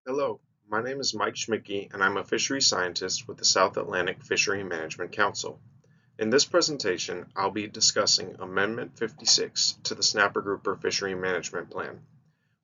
Hello, my name is Mike Schmidtke and I'm a fishery scientist with the South Atlantic Fishery Management Council. In this presentation, I'll be discussing Amendment 56 to the Snapper Grouper Fishery Management Plan,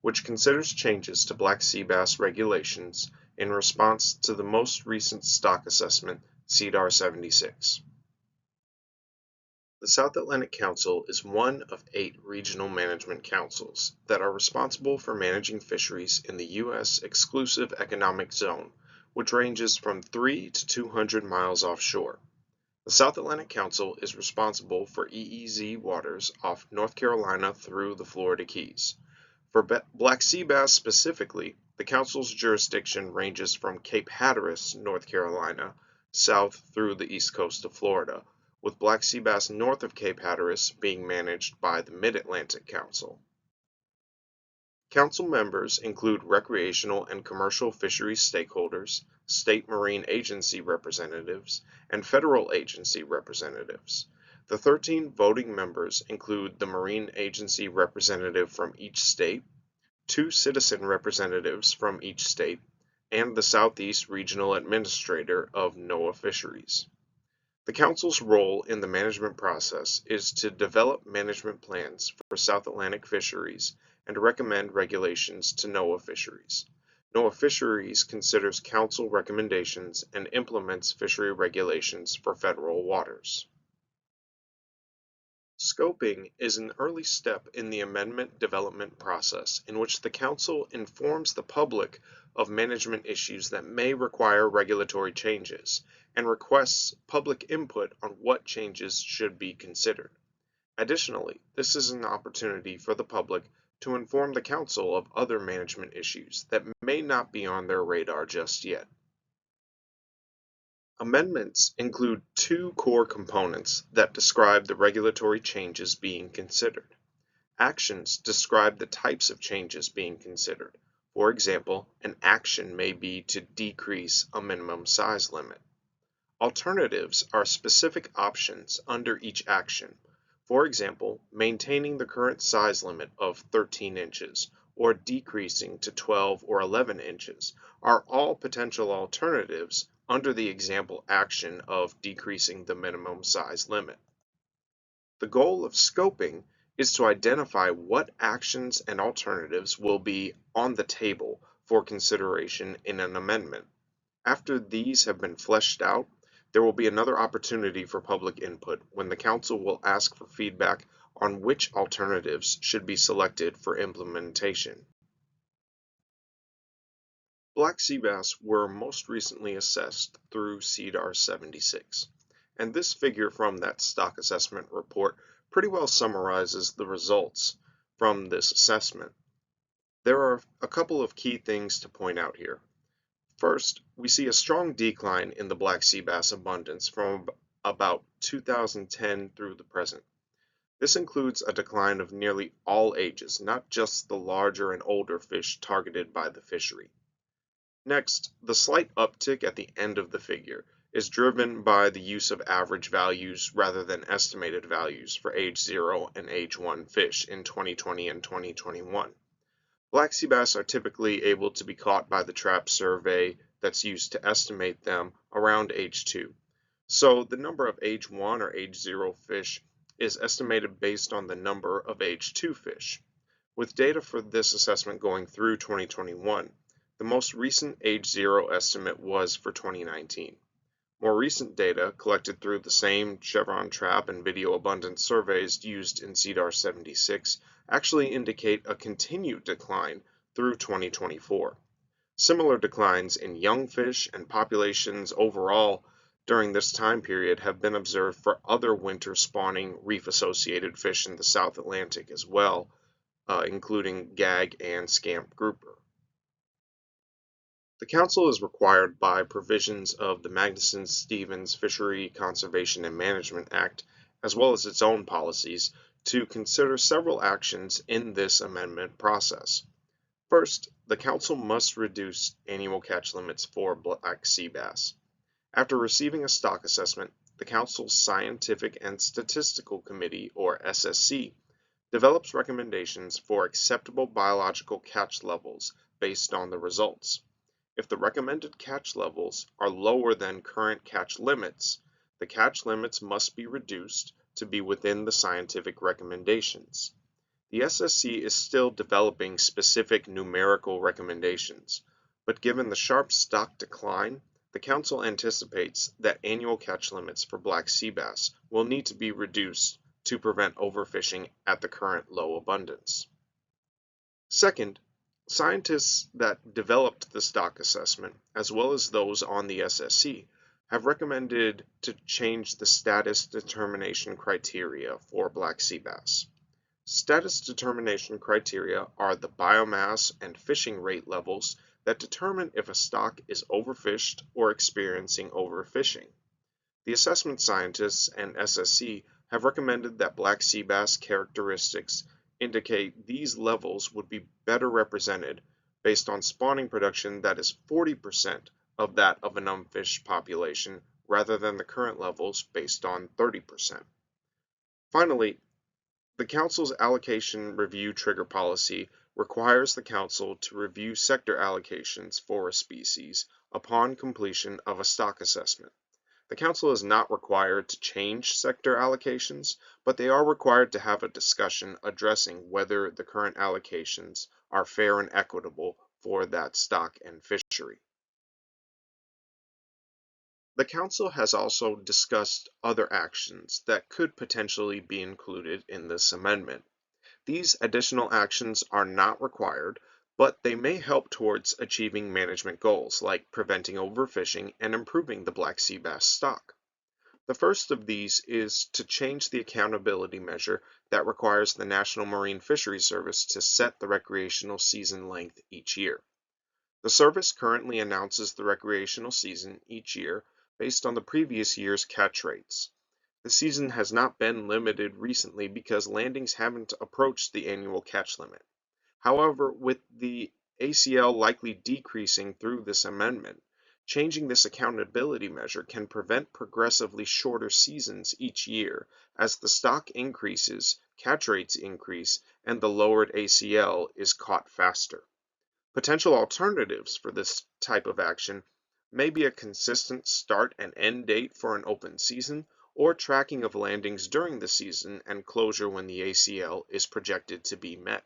which considers changes to black sea bass regulations in response to the most recent stock assessment, SEDAR 76. The South Atlantic Council is one of 8 regional management councils that are responsible for managing fisheries in the U.S. exclusive economic zone, which ranges from 3 to 200 miles offshore. The South Atlantic Council is responsible for EEZ waters off North Carolina through the Florida Keys. For black sea bass specifically, the Council's jurisdiction ranges from Cape Hatteras, North Carolina, south through the east coast of Florida, with black sea bass north of Cape Hatteras being managed by the Mid-Atlantic Council. Council members include recreational and commercial fisheries stakeholders, state marine agency representatives, and federal agency representatives. The 13 voting members include the marine agency representative from each state, 2 citizen representatives from each state, and the Southeast Regional Administrator of NOAA Fisheries. The Council's role in the management process is to develop management plans for South Atlantic fisheries and recommend regulations to NOAA Fisheries. NOAA Fisheries considers Council recommendations and implements fishery regulations for federal waters. Scoping is an early step in the amendment development process in which the Council informs the public of management issues that may require regulatory changes and requests public input on what changes should be considered. Additionally, this is an opportunity for the public to inform the Council of other management issues that may not be on their radar just yet. Amendments include 2 core components that describe the regulatory changes being considered. Actions describe the types of changes being considered. For example, an action may be to decrease a minimum size limit. Alternatives are specific options under each action. For example, maintaining the current size limit of 13 inches or decreasing to 12 or 11 inches are all potential alternatives under the example action of decreasing the minimum size limit. The goal of scoping is to identify what actions and alternatives will be on the table for consideration in an amendment. After these have been fleshed out, there will be another opportunity for public input when the Council will ask for feedback on which alternatives should be selected for implementation. Black sea bass were most recently assessed through SEDAR 76, and this figure from that stock assessment report pretty well summarizes the results from this assessment. There are a couple of key things to point out here. First, we see a strong decline in the black sea bass abundance from about 2010 through the present. This includes a decline of nearly all ages, not just the larger and older fish targeted by the fishery. Next, the slight uptick at the end of the figure is driven by the use of average values rather than estimated values for age 0 and age 1 fish in 2020 and 2021. Black sea bass are typically able to be caught by the trap survey that's used to estimate them around age 2. So the number of age 1 or age 0 fish is estimated based on the number of age 2 fish. With data for this assessment going through 2021, the most recent age 0 estimate was for 2019. More recent data collected through the same Chevron trap and video abundance surveys used in SEDAR 76 actually indicate a continued decline through 2024. Similar declines in young fish and populations overall during this time period have been observed for other winter spawning reef-associated fish in the South Atlantic as well, including gag and scamp grouper. The Council is required by provisions of the Magnuson-Stevens Fishery Conservation and Management Act, as well as its own policies, to consider several actions in this amendment process. First, the Council must reduce annual catch limits for black sea bass. After receiving a stock assessment, the Council's Scientific and Statistical Committee, or SSC, develops recommendations for acceptable biological catch levels based on the results. If the recommended catch levels are lower than current catch limits, the catch limits must be reduced to be within the scientific recommendations. The SSC is still developing specific numerical recommendations, but given the sharp stock decline, the Council anticipates that annual catch limits for black sea bass will need to be reduced to prevent overfishing at the current low abundance. Second, scientists that developed the stock assessment, as well as those on the SSC, have recommended to change the status determination criteria for black sea bass. Status determination criteria are the biomass and fishing rate levels that determine if a stock is overfished or experiencing overfishing. The assessment scientists and SSC have recommended that black sea bass characteristics indicate these levels would be better represented based on spawning production that is 40% of that of an unfished population rather than the current levels based on 30%. Finally, the Council's allocation review trigger policy requires the Council to review sector allocations for a species upon completion of a stock assessment. The Council is not required to change sector allocations, but they are required to have a discussion addressing whether the current allocations are fair and equitable for that stock and fishery. The Council has also discussed other actions that could potentially be included in this amendment. These additional actions are not required, but they may help towards achieving management goals like preventing overfishing and improving the black sea bass stock. The first of these is to change the accountability measure that requires the National Marine Fisheries Service to set the recreational season length each year. The service currently announces the recreational season each year based on the previous year's catch rates. The season has not been limited recently because landings haven't approached the annual catch limit. However, with the ACL likely decreasing through this amendment, changing this accountability measure can prevent progressively shorter seasons each year as the stock increases, catch rates increase, and the lowered ACL is caught faster. Potential alternatives for this type of action may be a consistent start and end date for an open season, or tracking of landings during the season and closure when the ACL is projected to be met.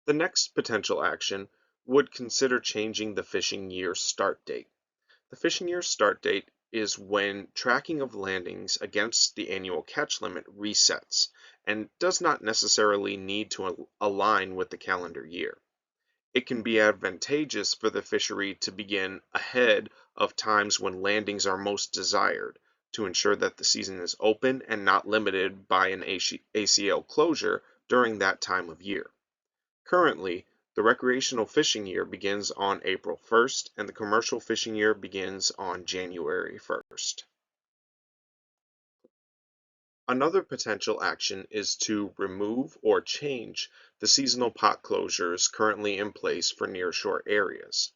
The next potential action would consider changing the fishing year start date. The fishing year start date is when tracking of landings against the annual catch limit resets and does not necessarily need to align with the calendar year. It can be advantageous for the fishery to begin ahead of times when landings are most desired to ensure that the season is open and not limited by an ACL closure during that time of year. Currently, the recreational fishing year begins on April 1st and the commercial fishing year begins on January 1st. Another potential action is to remove or change the seasonal pot closures currently in place for nearshore areas.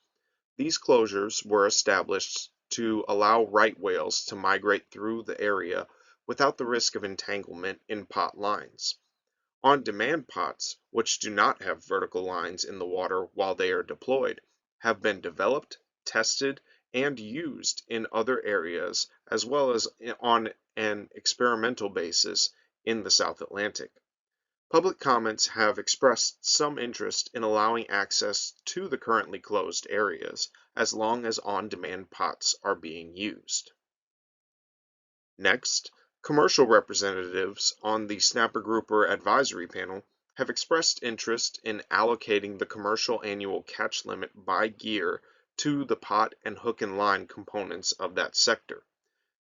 These closures were established to allow right whales to migrate through the area without the risk of entanglement in pot lines. On-demand pots, which do not have vertical lines in the water while they are deployed, have been developed, tested, and used in other areas as well as on an experimental basis in the South Atlantic. Public comments have expressed some interest in allowing access to the currently closed areas as long as on-demand pots are being used. Next, commercial representatives on the Snapper Grouper Advisory Panel have expressed interest in allocating the commercial annual catch limit by gear to the pot and hook and line components of that sector.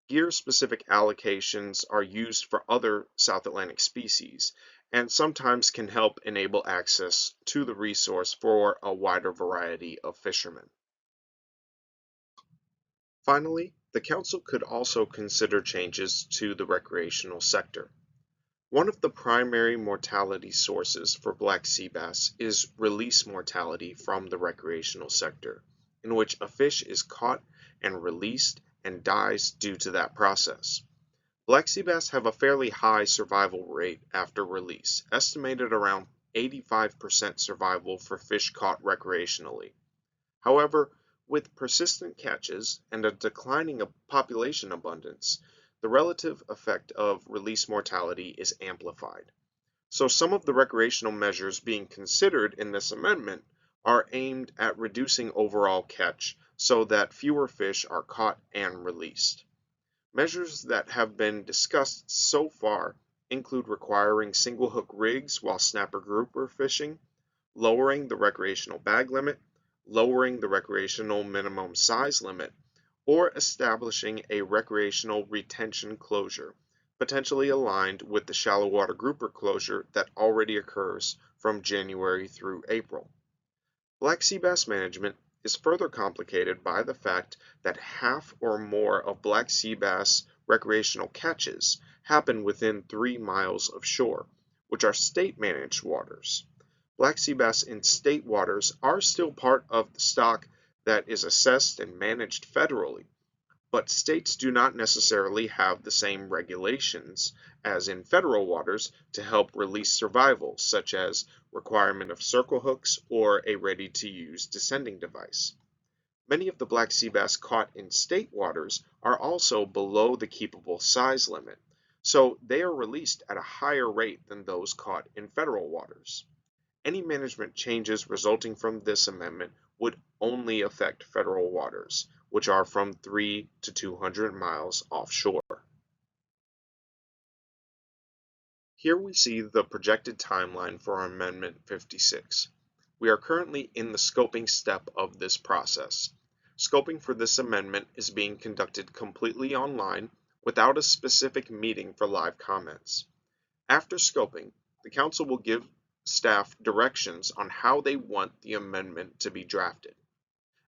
Gear-specific allocations are used for other South Atlantic species and sometimes can help enable access to the resource for a wider variety of fishermen. Finally, the Council could also consider changes to the recreational sector. One of the primary mortality sources for black sea bass is release mortality from the recreational sector, in which a fish is caught and released and dies due to that process. Black sea bass have a fairly high survival rate after release, estimated around 85% survival for fish caught recreationally. However, with persistent catches and a declining population abundance, the relative effect of release mortality is amplified. So some of the recreational measures being considered in this amendment are aimed at reducing overall catch so that fewer fish are caught and released. Measures that have been discussed so far include requiring single hook rigs while snapper grouper fishing, lowering the recreational bag limit, lowering the recreational minimum size limit, or establishing a recreational retention closure, potentially aligned with the shallow water grouper closure that already occurs from January through April. Black sea bass management is further complicated by the fact that half or more of black sea bass recreational catches happen within 3 miles of shore, which are state-managed waters. Black sea bass in state waters are still part of the stock that is assessed and managed federally, but states do not necessarily have the same regulations as in federal waters to help release survival, such as requirement of circle hooks or a ready-to-use descending device. Many of the black sea bass caught in state waters are also below the keepable size limit, so they are released at a higher rate than those caught in federal waters. Any management changes resulting from this amendment would only affect federal waters, which are from 3 to 200 miles offshore. Here we see the projected timeline for Amendment 56. We are currently in the scoping step of this process. Scoping for this amendment is being conducted completely online without a specific meeting for live comments. After scoping, the Council will give staff directions on how they want the amendment to be drafted.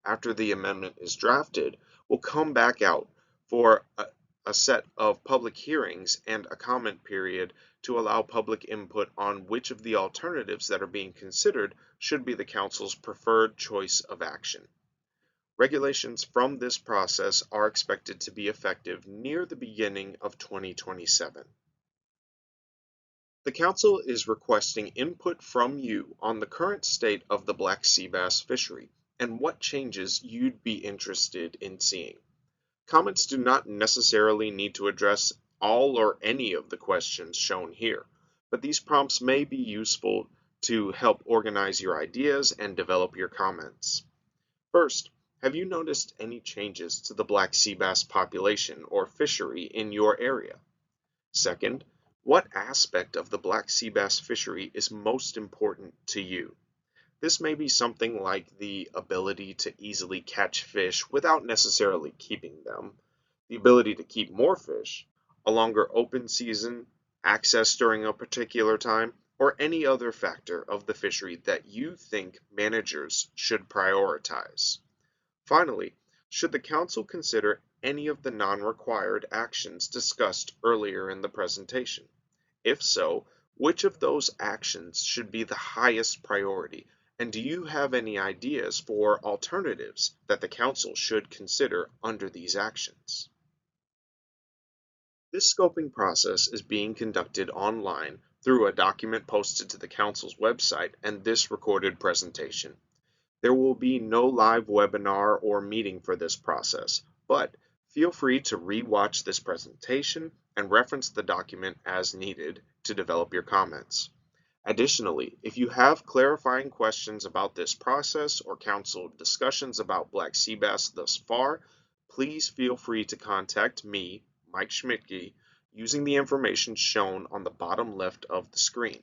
After the amendment is drafted, we'll come back out for a set of public hearings and a comment period to allow public input on which of the alternatives that are being considered should be the Council's preferred choice of action. Regulations from this process are expected to be effective near the beginning of 2027. The Council is requesting input from you on the current state of the black sea bass fishery and what changes you'd be interested in seeing. Comments do not necessarily need to address all or any of the questions shown here, but these prompts may be useful to help organize your ideas and develop your comments. First, have you noticed any changes to the black sea bass population or fishery in your area? Second, what aspect of the black sea bass fishery is most important to you? This may be something like the ability to easily catch fish without necessarily keeping them, the ability to keep more fish, a longer open season, access during a particular time, or any other factor of the fishery that you think managers should prioritize. Finally, should the Council consider any of the non-required actions discussed earlier in the presentation? If so, which of those actions should be the highest priority, and do you have any ideas for alternatives that the Council should consider under these actions? This scoping process is being conducted online through a document posted to the Council's website and this recorded presentation. There will be no live webinar or meeting for this process, but feel free to re-watch this presentation and reference the document as needed to develop your comments. Additionally, if you have clarifying questions about this process or Council discussions about black sea bass thus far, please feel free to contact me, Mike Schmidtke, using the information shown on the bottom left of the screen.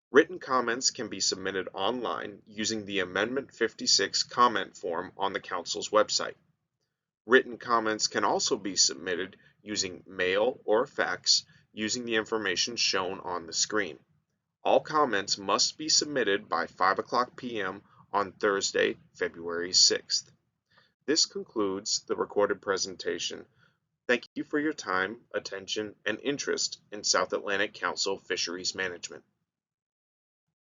Written comments can be submitted online using the Amendment 56 comment form on the Council's website. Written comments can also be submitted using mail or fax using the information shown on the screen. All comments must be submitted by 5:00 p.m. on Thursday, February 6th. This concludes the recorded presentation. Thank you for your time, attention, and interest in South Atlantic Council Fisheries Management.